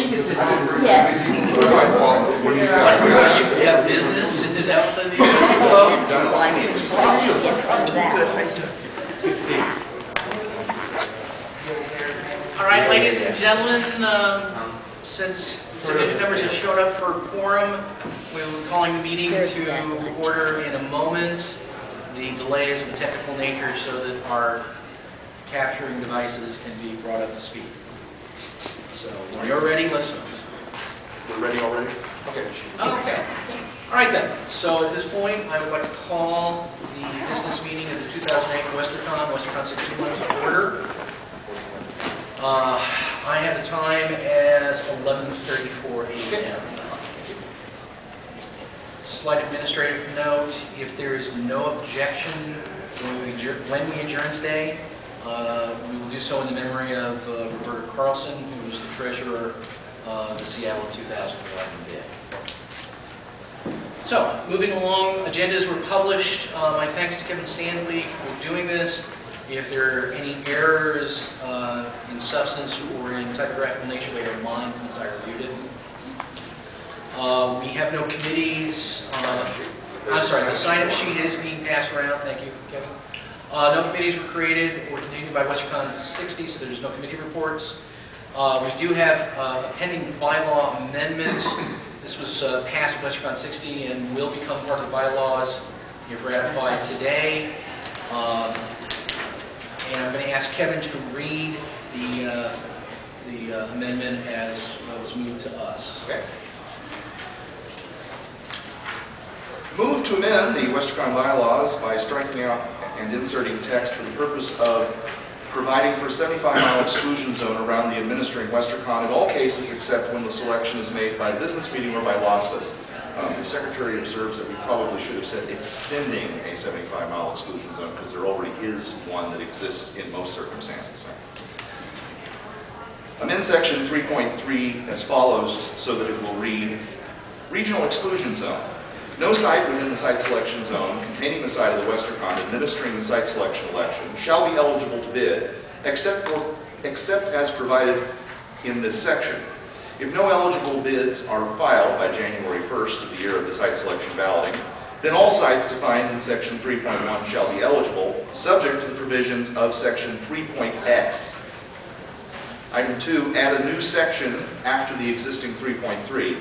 think it's a Yes. You have business? Is that what the So I can get from that. All right, ladies and gentlemen, since sufficient numbers have showed up for quorum, we're calling the meeting to order in a moment. The delay is of a technical nature so that our capturing devices can be brought up to speed. So when you're ready, let us know. We're ready already? Okay. Okay. All right then. So at this point, I would like to call the business meeting of the 2008 Westercon 61 to order. I have the time as 11:34 a.m. Slight administrative note: if there is no objection when we adjourn today, we will do so in the memory of Roberta Carlson, who was the treasurer of the Seattle 2011 bid. So, moving along, agendas were published. My thanks to Kevin Standlee for doing this. If there are any errors in substance or in typographical nature, they are mine since I reviewed it. We have no committees. I'm sorry, the sign-up sheet is being passed around. Thank you, Kevin. No committees were created or continued by Westercon 60, so there's no committee reports. We do have a pending bylaw amendment. This was passed at Westercon 60 and will become part of the bylaws if ratified today. And I'm going to ask Kevin to read the amendment as was moved to us. Okay. Move to amend the Westercon bylaws by striking out and inserting text for the purpose of providing for a 75-mile exclusion zone around the administering Westercon in all cases except when the selection is made by business meeting or by LOSFIS. The Secretary observes that we probably should have said extending a 75-mile exclusion zone because there already is one that exists in most circumstances. Amend section 3.3 as follows so that it will read, Regional Exclusion Zone. No site within the site selection zone containing the site of the Westercon administering the site selection election shall be eligible to bid except as provided in this section. If no eligible bids are filed by January 1st of the year of the site selection balloting, then all sites defined in section 3.1 shall be eligible, subject to the provisions of section 3.x. Item 2, add a new section after the existing 3.3.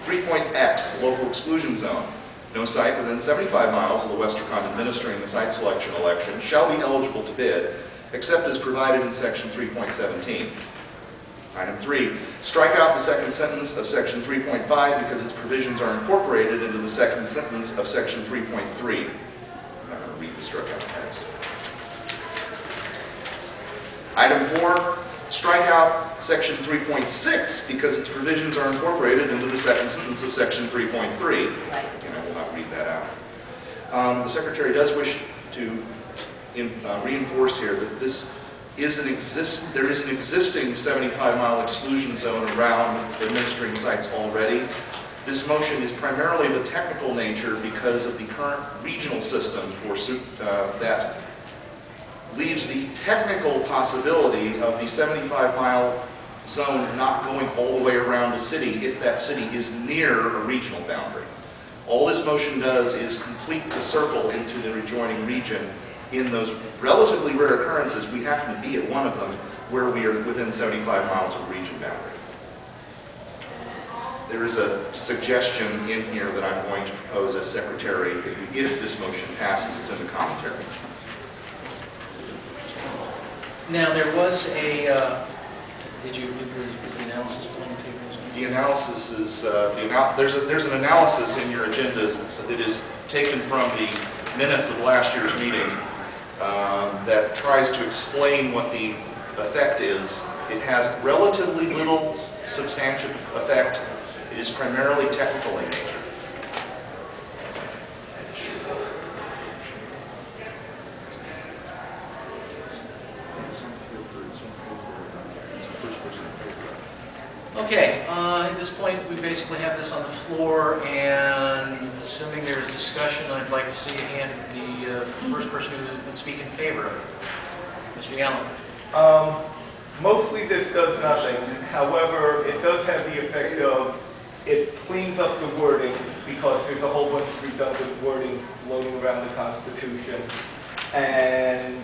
3.x, local exclusion zone. No site within 75 miles of the Westercon administering the site selection election shall be eligible to bid, except as provided in section 3.17. Item 3, strike out the second sentence of section 3.5 because its provisions are incorporated into the second sentence of section 3.3. I'm not going to read the strike out text. Item 4, strike out section 3.6 because its provisions are incorporated into the second sentence of section 3.3. And I will not read that out. The Secretary does wish to reinforce here that there is an existing 75-mile exclusion zone around administering sites already. This motion is primarily of a technical nature because of the current regional system that leaves the technical possibility of the 75-mile zone not going all the way around a city if that city is near a regional boundary. All this motion does is complete the circle into the adjoining region. In those relatively rare occurrences, we happen to be at one of them where we are within 75 miles of region boundary. There is a suggestion in here that I'm going to propose as Secretary. If this motion passes, it's in the commentary. Now, there was a, was the analysis point taken? The analysis is, there's an analysis in your agendas that is taken from the minutes of last year's meeting that tries to explain what the effect is. It has relatively little substantive effect. It is primarily technical in nature. Okay, at this point we basically have this on the floor, and assuming there's discussion, I'd like to see a hand of the first person who would speak in favor of it. Mr. Allen. Mostly this does nothing. However, it does have the effect of it cleans up the wording because there's a whole bunch of redundant wording floating around the Constitution. And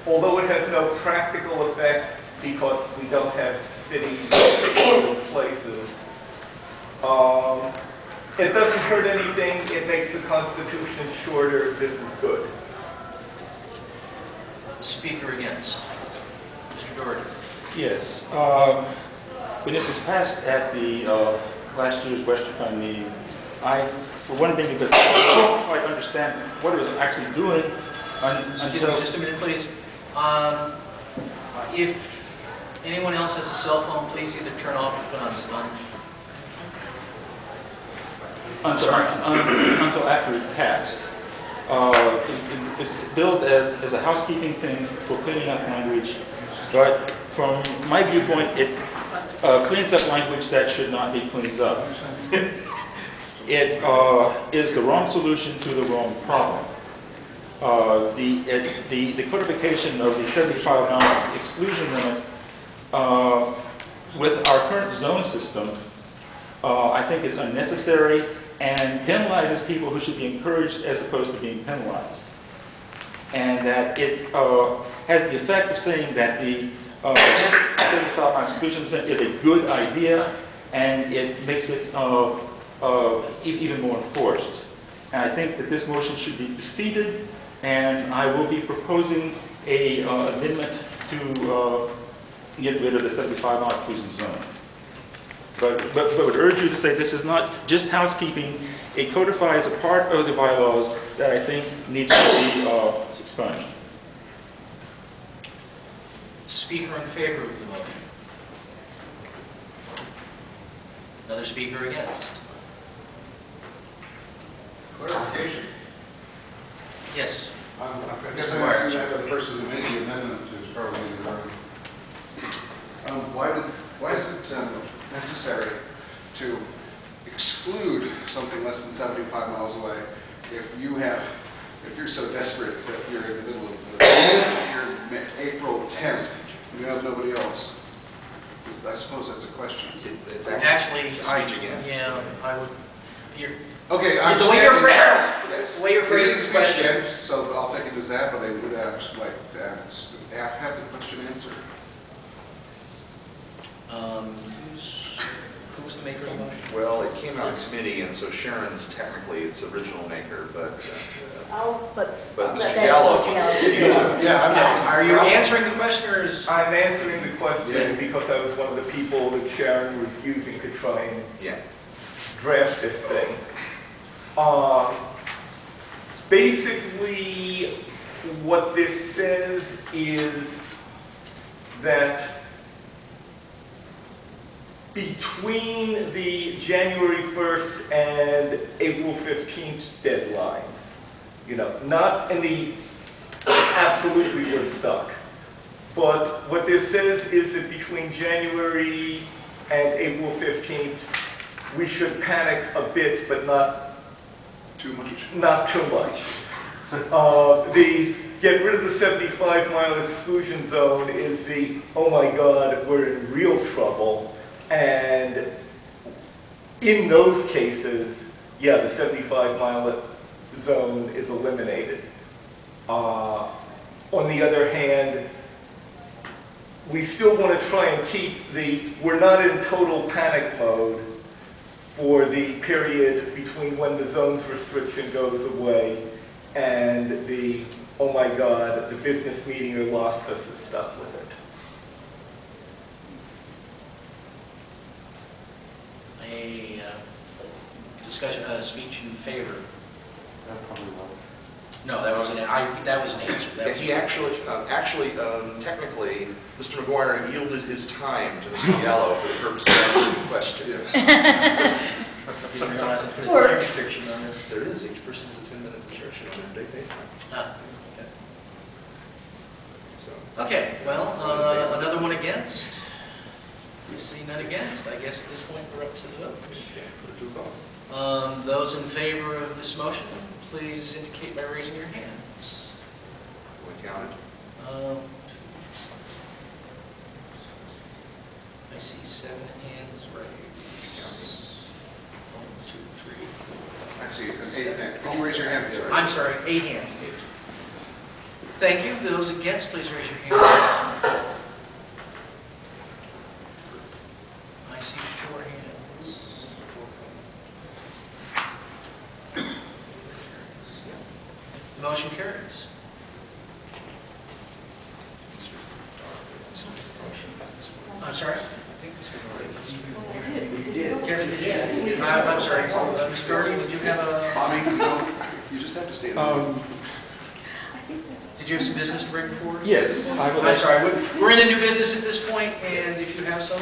although it has no practical effect because we don't have cities or places, it doesn't hurt anything. It makes the Constitution shorter. This is good. Speaker against. Mr. Doherty. Yes. When this was passed at the last year's Westercon meeting, I, for one thing, because I don't quite understand what it was actually doing. Excuse me, just a minute, please. If anyone else has a cell phone, please either turn off or put on silent. Until after it passed. It billed as a housekeeping thing for cleaning up language, but from my viewpoint, it cleans up language that should not be cleaned up. It is the wrong solution to the wrong problem. The codification of the 75-mile exclusion limit with our current zone system, I think is unnecessary and penalizes people who should be encouraged as opposed to being penalized. And that it has the effect of saying that the 75-mile exclusion is a good idea, and it makes it even more enforced. And I think that this motion should be defeated, and I will be proposing an amendment to get rid of the 75-mile exclusion zone. But would urge you to say this is not just housekeeping. It codifies a part of the bylaws that I think needs to be expunged. Speaker in favor of the motion. Another speaker against. Clarification. Yes. I guess I'm asking that of the person who made the amendment is probably in the room. Why is it necessary to exclude something less than 75 miles away if you're so desperate that you're in the middle of your April 10th and you have nobody else? I suppose that's a question. It's Actually, speech against. Yeah, I would. Okay, The way you're phrasing the question. Again, so I'll take it as that, but I would like to have the question answered. Who was the maker of the motion? Well, it came out of committee, and so Sharon's technically its original maker, but But Mr. that's Gallo Mr. wants to Gallo's. see. Yeah, Are you answering the question, or is... I'm answering the question Yeah. because I was one of the people that Sharon was using to try and Yeah. draft this thing. Basically, what this says is that between the January 1st and April 15th deadlines, not in the absolutely we're stuck, but what this says is that between January and April 15th, we should panic a bit, but not too much. Not too much. The get rid of the 75-mile exclusion zone is the, oh my God, we're in real trouble. And in those cases, yeah, the 75-mile zone is eliminated. On the other hand, we still want to try and keep we're not in total panic mode for the period between when the zones restriction goes away and the, oh my God, the business meeting or lost us is stuck with it. A discussion, speech in favor. No, that was an answer. That Yeah, was he actually, technically, Mr. McGuire yielded his time to Mr. Gallo for the purpose of answering the question. Didn't realize I put a time Works. restriction on this. There is, each person has a 10-minute restriction on their day time. Ah, okay. So, Okay, well, another one against. We see none against. I guess at this point we're up to the vote. okay, put it to a vote. Those in favor of this motion, please indicate by raising your hands. We count it. 7 hands raised. 1, 2, 3. I see, an 8th hand. Can you raise your hand? I'm sorry, 8 hands. Thank you. Those against, please raise your hands. I see 4 hands. The motion carries. I'm sorry? Kevin, did you? I'm sorry. Mr. Doherty, did you have a... Bobby, you just have to stay in the Did you have some business to bring forward? Yes, I would I'm like. sorry, we're in a new business at this point, and if you have some...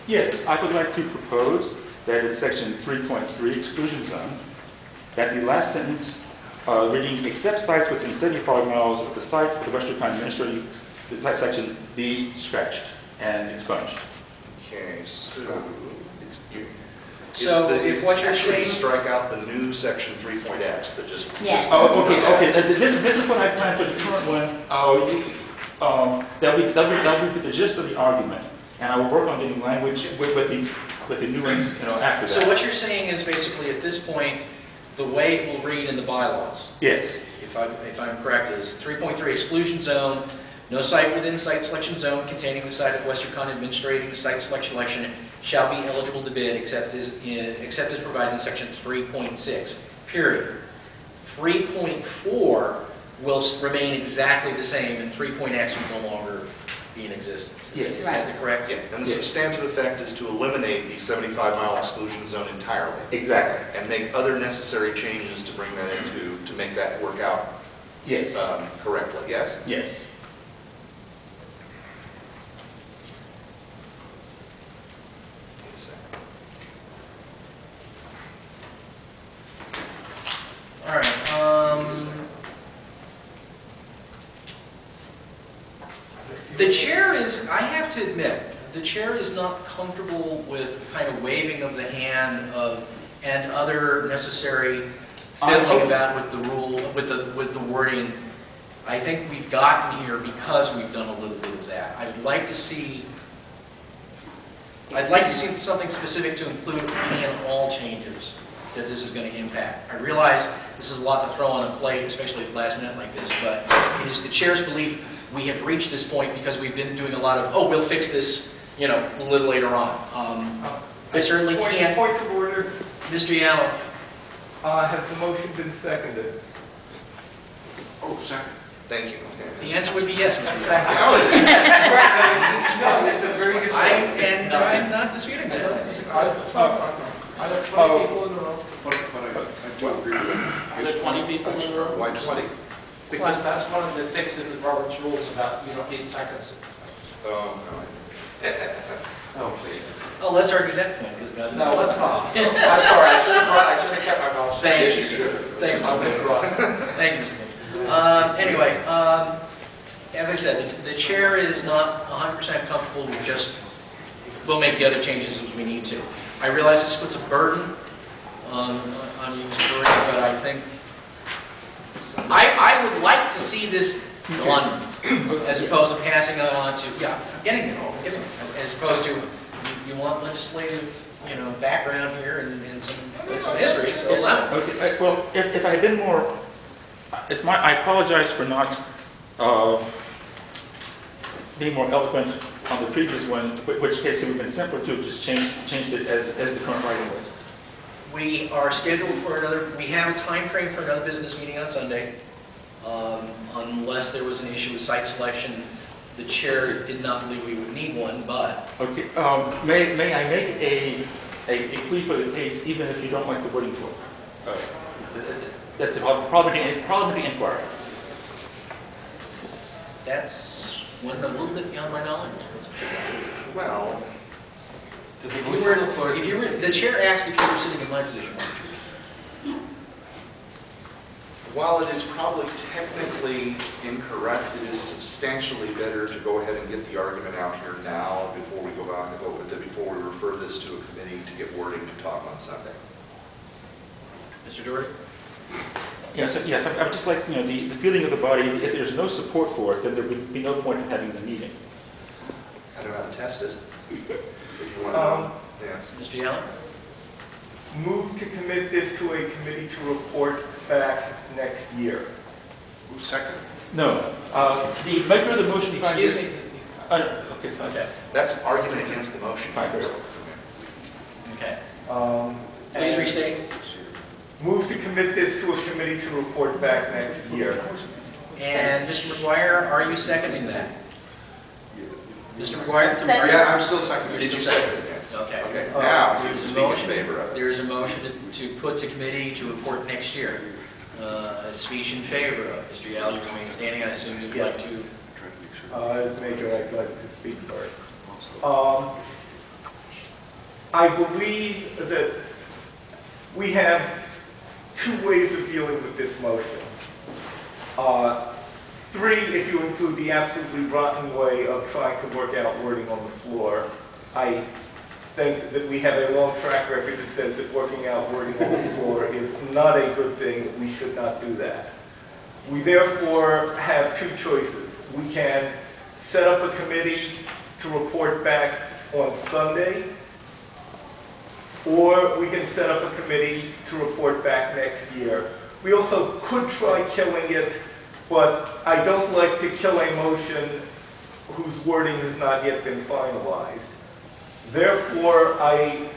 Yes, I would like to propose that in section 3.3 exclusion zone, that the last sentence reading except sites within 75 miles of the site of the Western County Administrative that section be scratched and expunged. Okay, so So if what you're saying... strike out the new section 3.x that just... Yes. Oh, okay. This is what I planned for the current one. That will be the gist of the argument, and I will work on getting language with the new ones, after that. So what you're saying is basically at this point, the way it will read in the bylaws, Yes. if I'm correct, is 3.3 exclusion zone, no site within site selection zone containing the site of Westercon administrating the site selection election shall be eligible to bid except as provided in section 3.6, period. 3.4 will remain exactly the same, and 3.x will no longer be in existence. Yes. Is that correct? Yeah, and the substantive effect is to eliminate the 75-mile exclusion zone entirely Exactly. and make other necessary changes to bring that to make that work out Yes. correctly, yes? Yes. Wait a second. All right. The chair is, I have to admit, the chair is not comfortable with kind of waving of the hand and other necessary fiddling about with the rule, with the wording. I think we've gotten here because we've done a little bit of that. I'd like to see something specific to include any and all changes that this is going to impact. I realize this is a lot to throw on a plate, especially at the last minute like this, but it is the chair's belief we have reached this point because we've been doing a lot of, oh, we'll fix this, a little later on. I certainly can't. Point of order. Mr. Allen. Has the motion been seconded? Oh, second. Thank you. The answer would be yes, Mr. Allen. Thank you. No, it's a very good And I'm not disputing that. Are there 20 people in the room? But I do agree with you. Are there 20 people in the room? Why 20? Because that's one of the things in the Robert's rules about you don't need seconds. Oh, Oh, please. Oh, let's argue that point. Because No, let's not. I'm sorry, I should have kept my mouth shut. Thank you, sir. Thank you, I'll Mr. withdraw. Thank you, Mr. Mayor. Anyway, as I said, the chair is not 100% comfortable with just, we'll make the other changes as we need to. I realize this puts a burden on you, Mr. Doherty, but I think, I would like to see this done, as opposed to passing it on to, I'm getting it, as opposed to, you want legislative, background here and some history, so allow it. Okay. Well, if I had been more, I apologize for not being more eloquent on the previous one, which case it would have been simpler to just change it as the current writing was. We are scheduled for we have a time frame for another business meeting on Sunday. Unless there was an issue with site selection, the chair did not believe we would need one, but... Okay, may I make a plea for the case, even if you don't like the wording for it? That's about problem of the inquiry. That's one a little bit beyond my knowledge. well, If you were, the chair asked if you were sitting in my position, what would you do? while it is probably technically incorrect, it is substantially better to go ahead and get the argument out here now before we go back and before we refer this to a committee to get wording to talk on Sunday. Mr. Doherty? Yes, I would just like, the feeling of the body, if there's no support for it, then there would be no point in having the meeting. I don't know how to test it. if you want to know. Yes. Mr. Allen? Move to commit this to a committee to report back next year. Who's second? No. The maker of the motion finds Excuse this. me. Okay, fine. Okay, That's argument against the motion. Fine, great. okay. And Please restate. move to commit this to a committee to report back next year. And Mr. McGuire, are you seconding that? Mr. McGuire? Second. Yeah, I'm still second. Did you second it? Yes. Okay. Okay, now, you There's can a speak in motion. favor of it. There is a motion to put to committee to report next year. A speech in favor of. Mr. Yal, you remain standing. I assume you'd like Yes. to. As mayor, I'd like to speak first. I believe that we have two ways of dealing with this motion. Three, if you include the absolutely rotten way of trying to work out wording on the floor. I think that we have a long track record that says that working out wording on the floor is not a good thing. We should not do that. We therefore have two choices. We can set up a committee to report back on Sunday, or we can set up a committee to report back next year. We also could try killing it, but I don't like to kill a motion whose wording has not yet been finalized. Therefore, I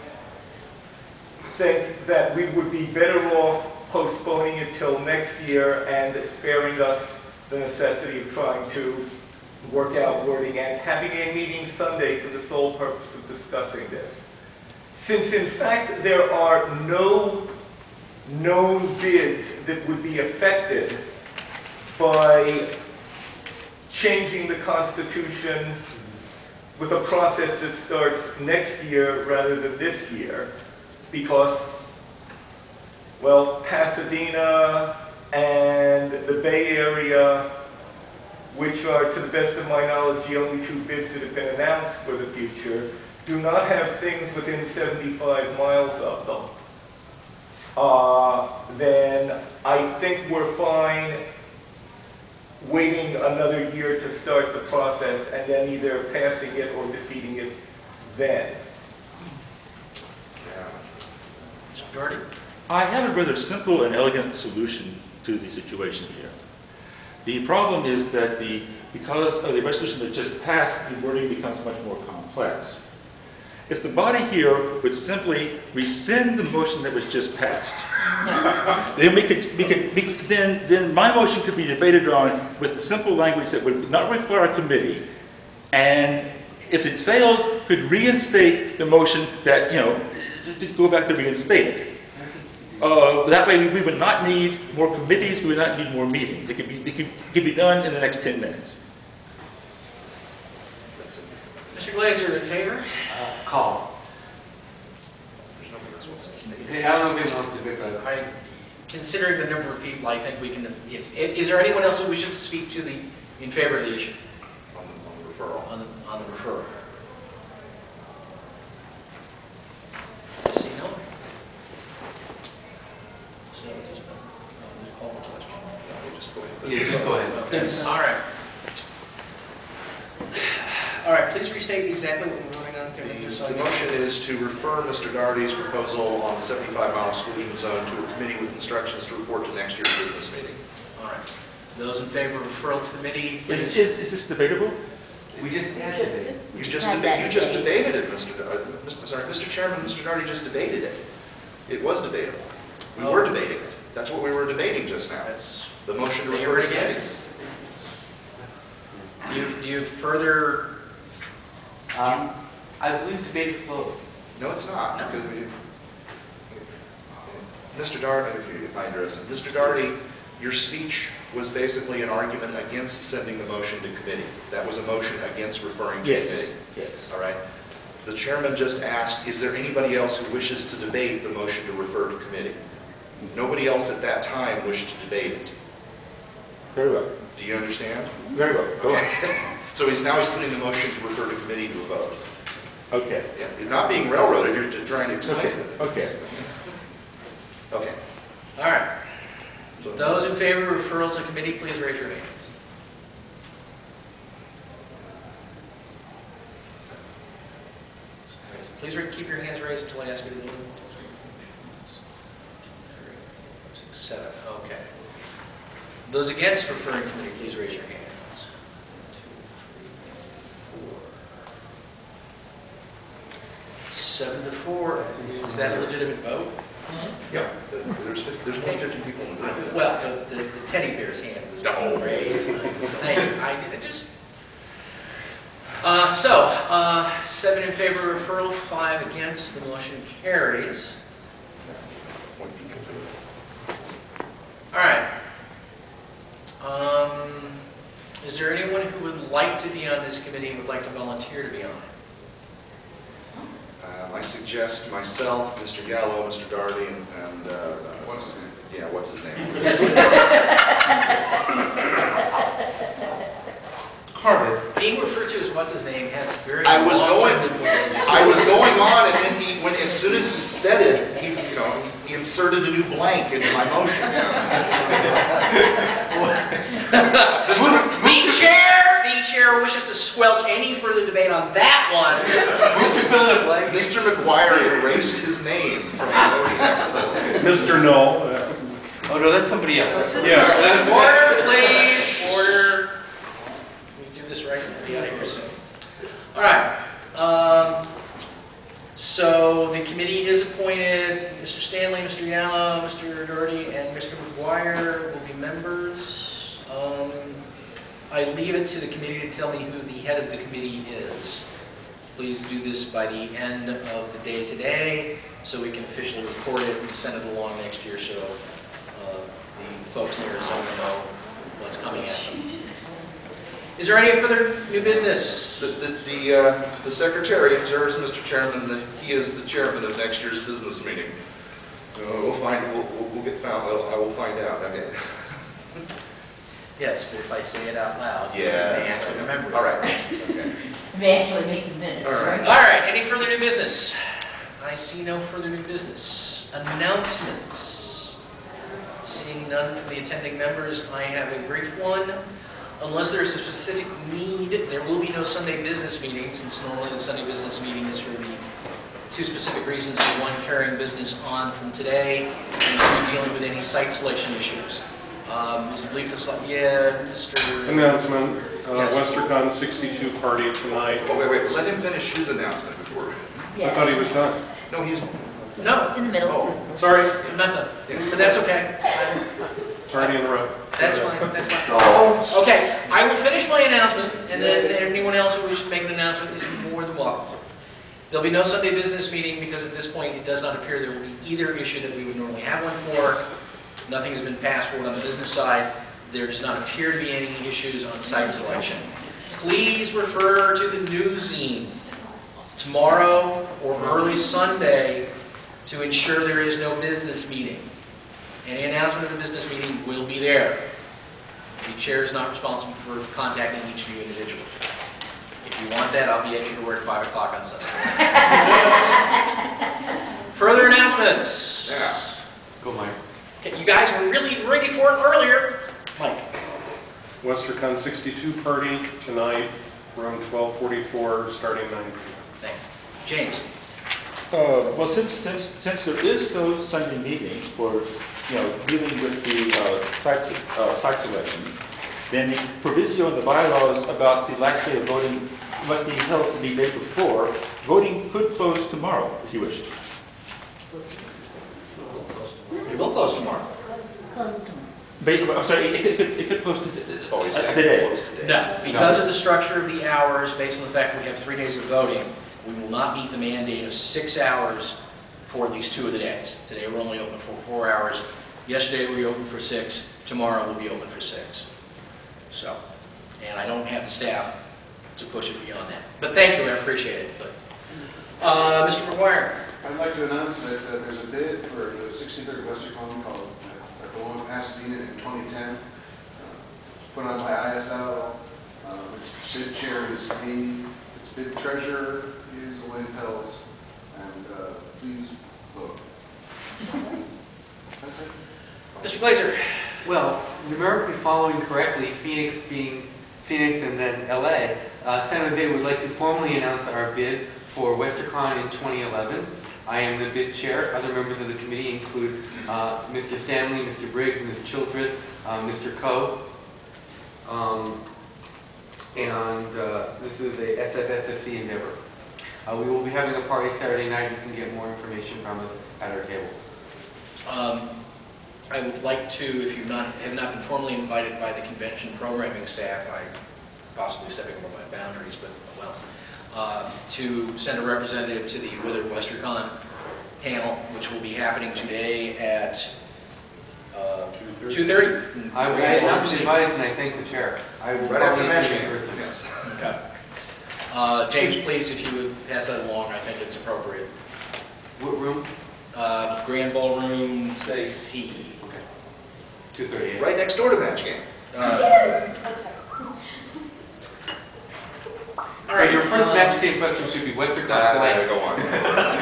think that we would be better off postponing it till next year and sparing us the necessity of trying to work out wording and having a meeting Sunday for the sole purpose of discussing this. Since in fact there are no known bids that would be affected by changing the Constitution with a process that starts next year rather than this year, because, well, Pasadena and the Bay Area, which are, to the best of my knowledge, the only two bids that have been announced for the future, do not have things within 75 miles of them. Then I think we're fine waiting another year to start the process and then either passing it or defeating it then. Yeah. Mr. Doherty? I have a rather simple and elegant solution to the situation here. The problem is that because of the resolution that just passed, the wording becomes much more complex. If the body here would simply rescind the motion that was just passed, then my motion could be debated on with the simple language that would not require a committee, and if it fails, could reinstate the motion that, to go back to reinstate it. That way we would not need more committees, we would not need more meetings. It could be done in the next 10 minutes. Mr. Glazer, in favor? Call. Hey, I don't know if anyone wants to debate, but Considering the number of people, I think we can, is there anyone else that we should speak to in favor of the issue? On the referral. On the referral? I see no one. So just call the question. Just go ahead. yeah, just go ahead. Okay. All right. All right, please restate exactly what we're voting on. Just so I The know. motion is to refer Mr. Doherty's proposal on the 75-mile exclusion zone to a committee with instructions to report to next year's business meeting. All right. Those in favor of referral to committee, please. Is this debatable? We just answered it. You just had that debated it, Mr. Chairman, Mr. Doherty just debated it. It was debatable. We were debating it. That's what we were debating just now. That's The motion to favor refer to and committee. against. Do you further? I believe debate is closed. No, it's not, No. because Mr. Doherty, if I address him, Mr. Doherty, your speech was basically an argument against sending the motion to committee. That was a motion against referring to committee. Yes. All right? The chairman just asked, is there anybody else who wishes to debate the motion to refer to committee? Nobody else at that time wished to debate it. Very well. Do you understand? Very well. Go on. Okay. So he's putting the motion to refer to committee to a vote. Okay. Yeah, you're not being railroaded, you're just trying to explain it. Okay. Okay. All right. Those in favor of referral to committee, please raise your hands. Please keep your hands raised until I ask you to leave. 7, okay. Those against referring committee, please raise your hands. 7 to 4. Is that a legitimate vote? Yeah, there's only 50 people in the room. Well, the teddy bear's hand was raised. Thank you. I did just. 7 in favor of referral, 5 against. The motion carries. All right. Is there anyone who would like to be on this committee and would like to volunteer to be on it? I suggest myself, Mr. Gallo, Mr. Darby, and What's his name? yeah, what's his name? Carter. Being referred to as what's his name has very. I was long-winded going on, and then as soon as he said it, he inserted a new blank into my motion. The chair wishes to squelch any further debate on that one. Mr. McGuire erased his name from the motion accidentally. Mr. Knoll. Oh, no, that's somebody else. Yeah. Order, please. Order. We do this right and be out of here soon. All right. So the committee is appointed. Mr. Standlee, Mr. Gallo, Mr. Doherty, and Mr. McGuire will be members. I leave it to the committee to tell me who the head of the committee is. Please do this by the end of the day today, so we can officially record it and send it along next year, so the folks in Arizona know what's coming at them. Is there any further new business? The secretary observes, Mr. Chairman, that he is the chairman of next year's business meeting. We'll get found. I will find out. Okay. Yes, but if I say it out loud, so Yeah. you may actually remember it. All right. Okay. We actually make the minutes, All right. All right, any further new business? I see no further new business. Announcements. Seeing none from the attending members, I have a brief one. Unless there is a specific need, there will be no Sunday business meeting, since normally the Sunday business meeting is for the 2 specific reasons. One, carrying business on from today, and 2, dealing with any site selection issues. Mr. Bleefus, yeah, Mr. Announcement, Yes. Westercon 62 party tonight. Oh, wait. Let him finish his announcement before. I thought he was done. No, he's. No, In the middle. Oh, Sorry, I'm not done, but that's okay. sorry to interrupt. That's fine, that's fine. Oh. Okay, I will finish my announcement, and then anyone else who wishes to make an announcement is more than welcome to. There'll be no Sunday business meeting because at this point it does not appear there will be either issue that we would normally have one for. Nothing has been passed forward on the business side. There does not appear to be any issues on site selection. Please refer to the newszine tomorrow or early Sunday to ensure there is no business meeting. Any announcement of the business meeting will be there. The chair is not responsible for contacting each of you individually. If you want that, I'll be at your door at 5 o'clock on Sunday. Further announcements? Yeah. Go, Mike. Okay, you guys were really ready for it earlier. Mike. Westercon 62 party tonight, room 1244, starting 9 p.m. Thank you. James. Well, since there is no Sunday meeting for, dealing with the site selection, then the proviso in the bylaws about the last day of voting must be held the day before. Voting could close tomorrow, if you wish. We will close tomorrow. Close tomorrow. I'm sorry, it could close today. No, because of the structure of the hours, based on the fact that we have 3 days of voting, we will not meet the mandate of 6 hours for at least 2 of the days. Today we're only open for 4 hours. Yesterday we opened for 6. Tomorrow we'll be open for 6. So, and I don't have the staff to push it beyond that. But thank you, I appreciate it. But, Mr. McGuire. I'd like to announce that there's a bid for the 63rd Westercon called at the one in Pasadena in 2010. Put on by ISL. Its bid chair is me. Its bid treasurer is Elaine Petals. And please vote. That's it. Mr. Glazer. Well, numerically following correctly, Phoenix being Phoenix and then LA, San Jose would like to formally announce our bid for Westercon in 2011. I am the bid chair. Other members of the committee include Mr. Standlee, Mr. Briggs, Ms. Childress, Mr. Coe. This is a SFSFC endeavor. We will be having a party Saturday night. You can get more information from us at our table. I would like to, if you have not been formally invited by the convention programming staff, I'm possibly stepping over my boundaries, but well, to send a representative to the Withered Westercon panel, which will be happening today at 2:30. I have not been advised, and I thank the chair. I will Right after probably match be in game. person. Yes. Okay. James, please, if you would pass that along, I think it's appropriate. What room? Grand Ballroom C. Okay. 2:30. Right next door to match game. All right. So your first match day question should be Westercon. Go on. You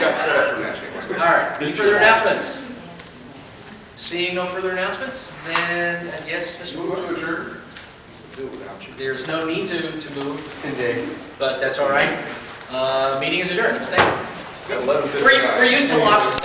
got set up for match game. All right, any further announcements? Seeing no further announcements, then, yes, Mr. Move to adjourn. There's no need to move, Today. but that's all right. Meeting is adjourned. Thank you. Got 11:59. We're used to lots of